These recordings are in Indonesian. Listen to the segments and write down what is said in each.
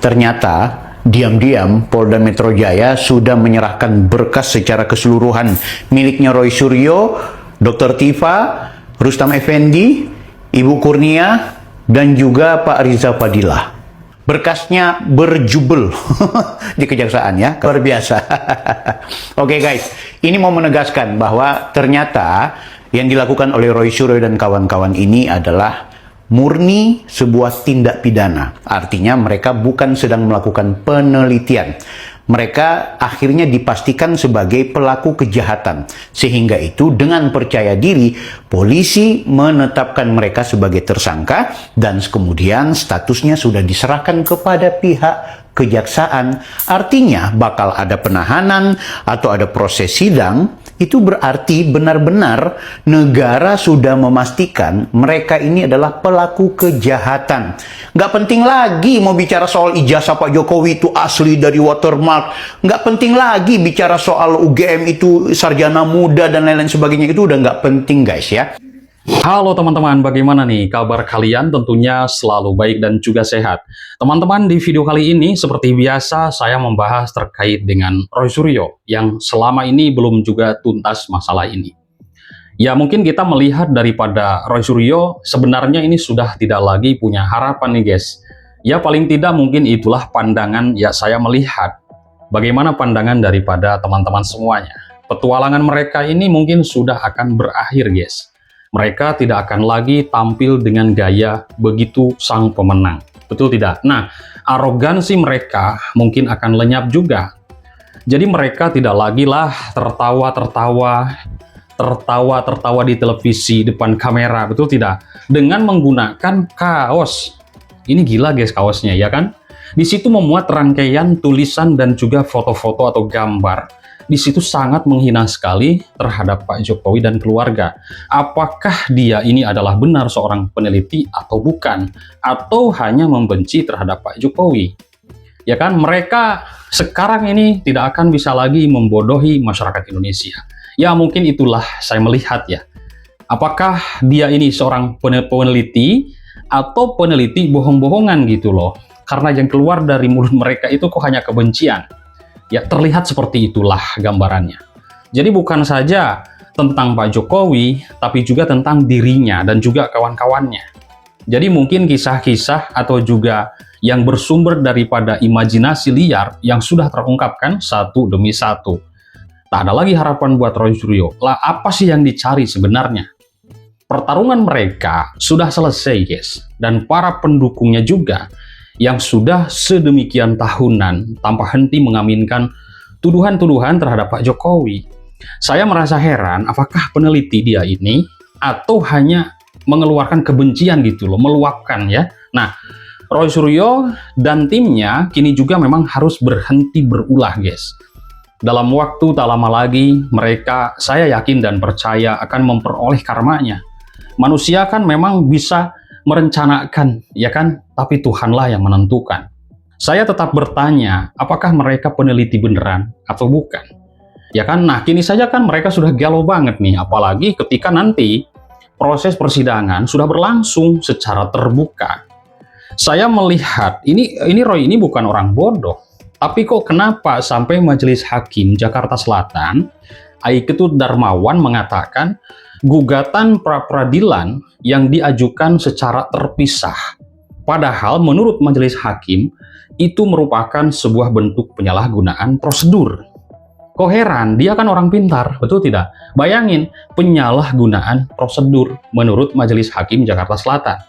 Ternyata diam-diam Polda Metro Jaya sudah menyerahkan berkas secara keseluruhan miliknya Roy Suryo, Dr. Tifa, Rustam Effendi, Ibu Kurnia, dan juga Pak Riza Fadilah. Berkasnya berjubel di kejaksaan ya, luar biasa. Oke guys, ini mau menegaskan bahwa ternyata yang dilakukan oleh Roy Suryo dan kawan-kawan ini adalah murni sebuah tindak pidana. Artinya mereka bukan sedang melakukan penelitian. Mereka akhirnya dipastikan sebagai pelaku kejahatan. Sehingga itu dengan percaya diri, polisi menetapkan mereka sebagai tersangka dan kemudian statusnya sudah diserahkan kepada pihak kejaksaan. Artinya bakal ada penahanan atau ada proses sidang. Itu berarti benar-benar negara sudah memastikan mereka ini adalah pelaku kejahatan. Nggak penting lagi mau bicara soal ijazah Pak Jokowi itu asli dari watermark. Nggak penting lagi bicara soal UGM itu sarjana muda dan lain-lain sebagainya. Itu udah nggak penting guys ya. Halo teman-teman, bagaimana nih kabar kalian? Tentunya selalu baik dan juga sehat. Teman-teman, di video kali ini seperti biasa saya membahas terkait dengan Roy Suryo yang selama ini belum juga tuntas masalah ini. Ya mungkin kita melihat daripada Roy Suryo sebenarnya ini sudah tidak lagi punya harapan nih guys. Ya paling tidak mungkin itulah pandangan ya saya melihat. Bagaimana pandangan daripada teman-teman semuanya. Petualangan mereka ini mungkin sudah akan berakhir guys. Mereka tidak akan lagi tampil dengan gaya begitu sang pemenang. Betul tidak? Nah, arogansi mereka mungkin akan lenyap juga. Jadi mereka tidak lagi lah tertawa di televisi depan kamera. Betul tidak? Dengan menggunakan kaos. Ini gila guys kaosnya ya kan? Di situ memuat rangkaian tulisan dan juga foto-foto atau gambar. Di situ sangat menghina sekali terhadap Pak Jokowi dan keluarga. Apakah dia ini adalah benar seorang peneliti atau bukan? Atau hanya membenci terhadap Pak Jokowi? Ya kan, mereka sekarang ini tidak akan bisa lagi membodohi masyarakat Indonesia. Ya mungkin itulah saya melihat ya. Apakah dia ini seorang peneliti atau peneliti bohong-bohongan gitu loh. Karena yang keluar dari mulut mereka itu kok hanya kebencian. Ya terlihat seperti itulah gambarannya. Jadi bukan saja tentang Pak Jokowi, tapi juga tentang dirinya dan juga kawan-kawannya. Jadi mungkin kisah-kisah atau juga yang bersumber daripada imajinasi liar yang sudah terungkapkan satu demi satu. Tak ada lagi harapan buat Roy Suryo. Lah apa sih yang dicari sebenarnya? Pertarungan mereka sudah selesai guys. Dan para pendukungnya juga yang sudah sedemikian tahunan tanpa henti mengaminkan tuduhan-tuduhan terhadap Pak Jokowi. Saya merasa heran apakah peneliti dia ini atau hanya mengeluarkan kebencian gitu loh, meluapkan ya. Nah, Roy Suryo dan timnya kini juga memang harus berhenti berulah guys. Dalam waktu tak lama lagi mereka, saya yakin dan percaya akan memperoleh karmanya. Manusia kan memang bisa merencanakan, ya kan? Tapi Tuhanlah yang menentukan. Saya tetap bertanya, apakah mereka peneliti beneran atau bukan? Ya kan? Nah, kini saja kan mereka sudah galau banget nih, apalagi ketika nanti proses persidangan sudah berlangsung secara terbuka. Saya melihat, ini Roy ini bukan orang bodoh. Tapi kok kenapa sampai Majelis Hakim Jakarta Selatan, Aiketut Darmawan mengatakan, gugatan pra-peradilan yang diajukan secara terpisah. Padahal menurut Majelis Hakim, itu merupakan sebuah bentuk penyalahgunaan prosedur. Kok heran, dia kan orang pintar, betul tidak? Bayangin, penyalahgunaan prosedur menurut Majelis Hakim Jakarta Selatan.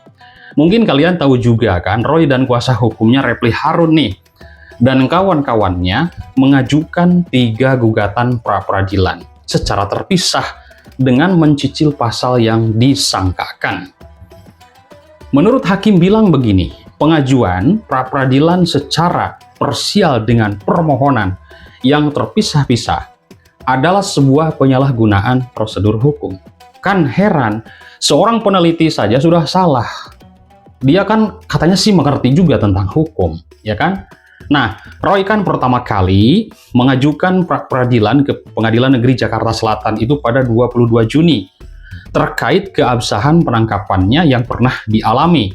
Mungkin kalian tahu juga kan, Roy dan kuasa hukumnya Refli Harun nih, dan kawan-kawannya mengajukan 3 gugatan pra-peradilan secara terpisah dengan mencicil pasal yang disangkakan. Menurut hakim bilang begini, pengajuan pra-peradilan secara parsial dengan permohonan yang terpisah-pisah adalah sebuah penyalahgunaan prosedur hukum. Kan heran, seorang peneliti saja sudah salah. Dia kan katanya sih mengerti juga tentang hukum, ya kan? Nah, Roy kan pertama kali mengajukan pra-peradilan ke Pengadilan Negeri Jakarta Selatan itu pada 22 Juni terkait keabsahan penangkapannya yang pernah dialami.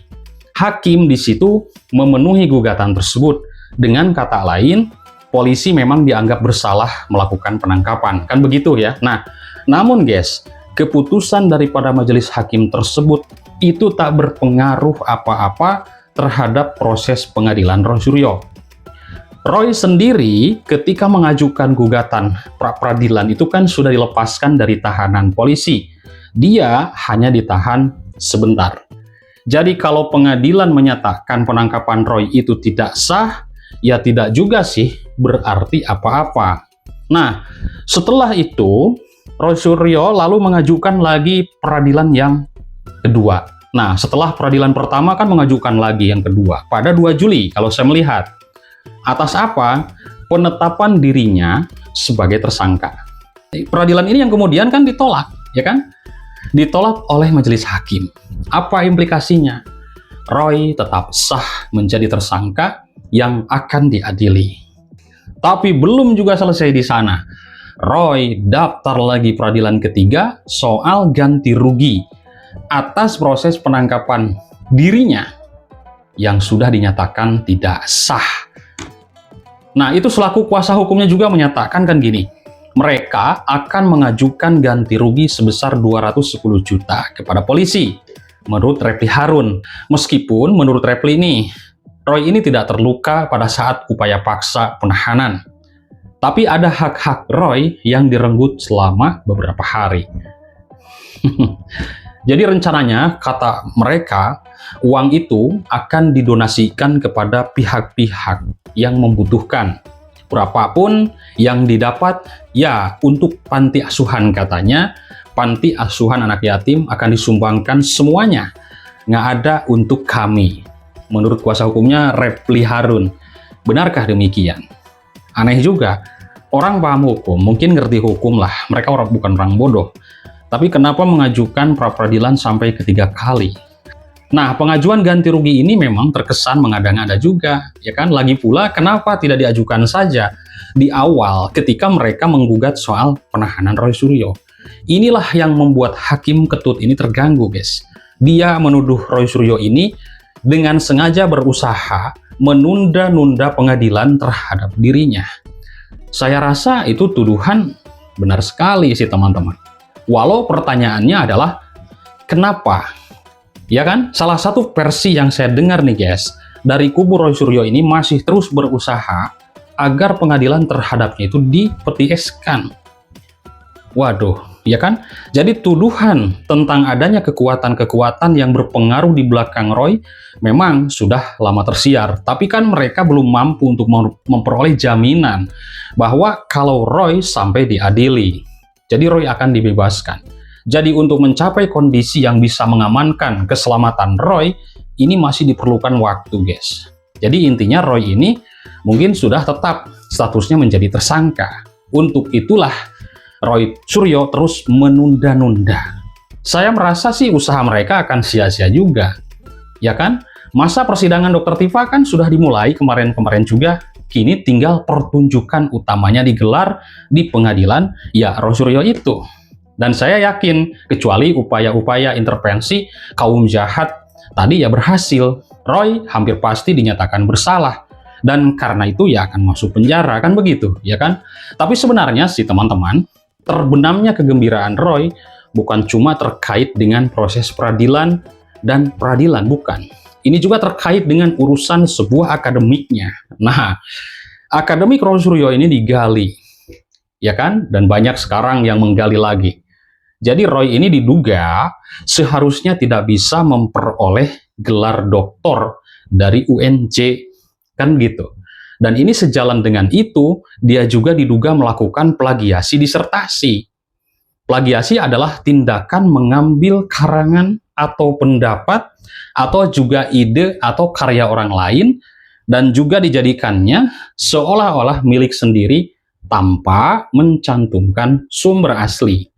Hakim di situ memenuhi gugatan tersebut Dengan kata lain, polisi memang dianggap bersalah melakukan penangkapan. Kan begitu ya? Nah, namun guys, keputusan daripada majelis hakim tersebut itu tak berpengaruh apa-apa terhadap proses pengadilan Roy Suryo. Roy sendiri ketika mengajukan gugatan pra-peradilan itu kan sudah dilepaskan dari tahanan polisi. Dia hanya ditahan sebentar. Jadi kalau pengadilan menyatakan penangkapan Roy itu tidak sah, ya tidak juga sih berarti apa-apa. Nah, setelah itu Roy Suryo lalu mengajukan lagi peradilan yang kedua. Nah, setelah peradilan pertama kan mengajukan lagi yang kedua pada 2 Juli kalau saya melihat. Atas apa? Penetapan dirinya sebagai tersangka. Peradilan ini yang kemudian kan ditolak, ya kan? Ditolak oleh majelis hakim. Apa implikasinya? Roy tetap sah menjadi tersangka yang akan diadili. Tapi belum juga selesai di sana. Roy daftar lagi peradilan ketiga soal ganti rugi atas proses penangkapan dirinya yang sudah dinyatakan tidak sah. Nah, itu selaku kuasa hukumnya juga menyatakan kan gini, mereka akan mengajukan ganti rugi sebesar 210 juta kepada polisi, menurut Refli Harun. Meskipun menurut Refli ini, Roy ini tidak terluka pada saat upaya paksa penahanan. Tapi ada hak-hak Roy yang direnggut selama beberapa hari. Jadi rencananya, kata mereka, uang itu akan didonasikan kepada pihak-pihak yang membutuhkan. Berapapun yang didapat, ya untuk panti asuhan katanya, panti asuhan anak yatim akan disumbangkan semuanya. Nggak ada untuk kami. Menurut kuasa hukumnya Refli Harun. Benarkah demikian? Aneh juga. Orang paham hukum, mungkin ngerti hukum lah. Mereka bukan orang bodoh. Tapi kenapa mengajukan pra-peradilan sampai ketiga kali? Nah, pengajuan ganti rugi ini memang terkesan mengada-ngada juga, ya kan? Lagi pula, kenapa tidak diajukan saja di awal ketika mereka menggugat soal penahanan Roy Suryo? Inilah yang membuat Hakim Ketut ini terganggu, guys. Dia menuduh Roy Suryo ini dengan sengaja berusaha menunda-nunda pengadilan terhadap dirinya. Saya rasa itu tuduhan benar sekali sih, teman-teman. Walau pertanyaannya adalah, kenapa? Ya kan? Salah satu versi yang saya dengar nih guys, dari kubu Roy Suryo ini masih terus berusaha agar pengadilan terhadapnya itu dipetieskan. Waduh, ya kan? Jadi tuduhan tentang adanya kekuatan-kekuatan yang berpengaruh di belakang Roy memang sudah lama tersiar. Tapi kan mereka belum mampu untuk memperoleh jaminan bahwa kalau Roy sampai diadili, jadi Roy akan dibebaskan. Jadi untuk mencapai kondisi yang bisa mengamankan keselamatan Roy, ini masih diperlukan waktu, guys. Jadi intinya Roy ini mungkin sudah tetap statusnya menjadi tersangka. Untuk itulah Roy Suryo terus menunda-nunda. Saya merasa sih usaha mereka akan sia-sia juga. Ya kan? Masa persidangan Dr. Tifa kan sudah dimulai kemarin-kemarin juga. Kini tinggal pertunjukan utamanya digelar di pengadilan, ya Roy Suryo itu. Dan saya yakin, kecuali upaya-upaya intervensi kaum jahat tadi ya berhasil, Roy hampir pasti dinyatakan bersalah. Dan karena itu ya akan masuk penjara, kan begitu, ya kan? Tapi sebenarnya sih teman-teman, terbenamnya kegembiraan Roy bukan cuma terkait dengan proses peradilan dan peradilan, bukan. Ini juga terkait dengan urusan sebuah akademiknya. Nah, akademik Roy Suryo ini digali, ya kan? Dan banyak sekarang yang menggali lagi. Jadi Roy ini diduga seharusnya tidak bisa memperoleh gelar doktor dari UNJ, kan gitu. Dan ini sejalan dengan itu, dia juga diduga melakukan plagiasi disertasi. Plagiasi adalah tindakan mengambil karangan atau pendapat, atau juga ide atau karya orang lain, dan juga dijadikannya seolah-olah milik sendiri tanpa mencantumkan sumber asli.